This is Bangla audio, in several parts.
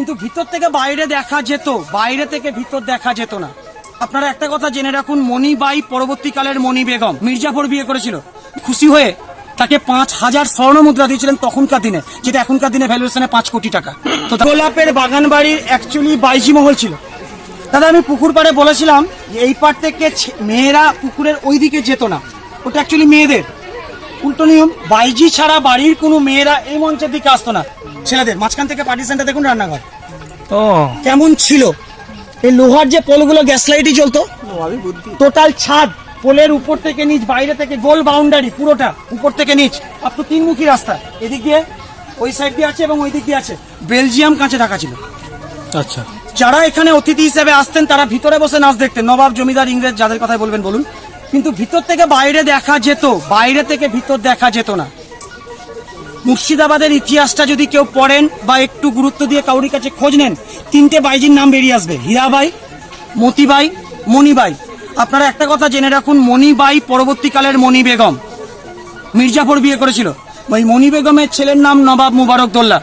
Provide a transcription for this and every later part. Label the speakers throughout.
Speaker 1: কিন্তু ভিতর থেকে বাইরে দেখা যেত, বাইরে থেকে ভিতর দেখা যেত না। আপনারা একটা কথা জেনে রাখুন, মণিবাই পরবর্তীকালের মণি বেগম মির্জাফর বিয়ে করেছিল। খুশি হয়ে তাকে 5,000 স্বর্ণ মুদ্রা দিয়েছিলেন তখনকার দিনে, যেটা এখনকার দিনে ভ্যালুয়েশনে 5 কোটি টাকা। তো গোলাপের বাগান বাড়ির অ্যাকচুয়ালি বাইজি মহল ছিল। দাদা আমি পুকুর পাড়ে বলেছিলাম যে এই পাড় থেকে মেয়েরা পুকুরের ওই দিকে যেত না, ওটা অ্যাকচুয়ালি মেয়েদের উল্টো নিয়ম। বাইজি ছাড়া বাড়ির কোনো মেয়েরা এই মঞ্চের দিকে আসতো না, ছেলেদের। মাঝখান থেকে পার্টিশনটা দেখুন, রান্নাঘর কেমন ছিল। এই লোহার যে পোলগুলো গ্যাস লাইটই জ্বলতো, টোটাল ছাদ পোলের উপর থেকে নিচ, বাইরে থেকে গোল বাউন্ডারি পুরোটা, উপর থেকে নিচ আপনি 3মুখী রাস্তা। এদিক দিয়ে ওই সাইড দিয়ে আছে এবং ওই দিক দিয়ে আছে। বেলজিয়াম কাঁচে ঢাকা ছিল।
Speaker 2: আচ্ছা,
Speaker 1: যারা এখানে অতিথি হিসেবে আসতেন তারা ভিতরে বসে নাচ দেখতেন, নবাব, জমিদার, ইংরেজ, যাদের কথাই বলবেন বলুন। কিন্তু ভিতর থেকে বাইরে দেখা যেত, বাইরে থেকে ভিতর দেখা যেত না। মুর্শিদাবাদের ইতিহাসটা যদি কেউ পড়েন বা একটু গুরুত্ব দিয়ে কাউরির কাছে খোঁজ নেন, 3টে বাইজির নাম বেরিয়ে আসবে, হীরাবাই, মতিবাই, মণিবাই। আপনারা একটা কথা জেনে রাখুন, মণিবাই পরবর্তীকালের মণি বেগম মির্জাফর বিয়ে করেছিল। ওই মণি বেগমের ছেলের নাম নবাব মুবারকদৌল্লা।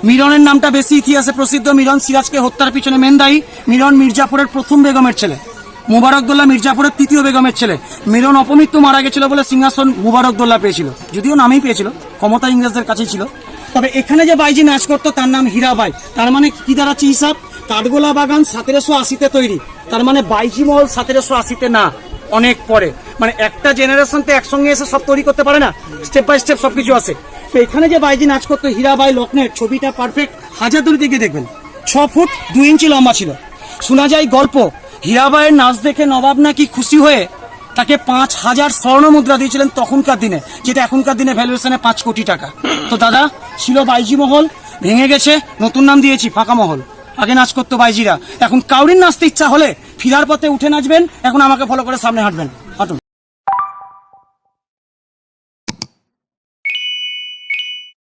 Speaker 1: মিরনের নামটা বেশি ইতিহাসে প্রসিদ্ধ। মিরন সিরাজকে হত্যার পিছনে মেন দায়ী। মিরন মির্জাফরের প্রথম বেগমের ছেলে, মুবারকদৌল্লা মির্জাফরের 3য় বেগমের ছেলে। মিরন অপমৃত্যু মারা গেছিল বলে সিংহাসন মুবারকদৌল্লা পেয়েছিল, যদিও নামেই পেয়েছিল, ক্ষমতা ইংরেজদের কাছেই ছিল। তবে এখানে যে বাইজি নাচ করতো তার নাম হীরাবাই। তার মানে কি দাঁড়াচ্ছে হিসাব? কাঠগোলা বাগান 1780-তে তৈরি, তার মানে বাইজি মহল 1780-তে না, অনেক পরে। মানে একটা জেনারেশন তো একসঙ্গে এসে সব তৈরি করতে পারে না, স্টেপ বাই স্টেপ সবকিছু আছে। তো এখানে যে বাইজি নাচ করতো হীরাবাই লক্ষ্ণের ছবিটা পারফেক্ট, হাজারদুয়ারি দিকে দেখবেন, 6 ফুট 2 ইঞ্চি লম্বা ছিল। শোনা যায় গল্প, হীরাবাইয়ের নাচ দেখে নবাব নাকি খুশি হয়ে তাকে 5,000 স্বর্ণ মুদ্রা দিয়েছিলেন তখনকার দিনে, যেটা এখনকার দিনে ভ্যালুয়েশনে 5 কোটি টাকা। তো দাদা ছিল বাইজি মহল, ভেঙে গেছে, নতুন নাম দিয়েছি ফাঁকা মহল। আগে নাচ করতো বাইজিরা, এখন কাউরির নাচতে ইচ্ছা হলে ফিরার পথে উঠে নাচবেন, এখন আমাকে ফলো করে সামনে হাঁটবেন।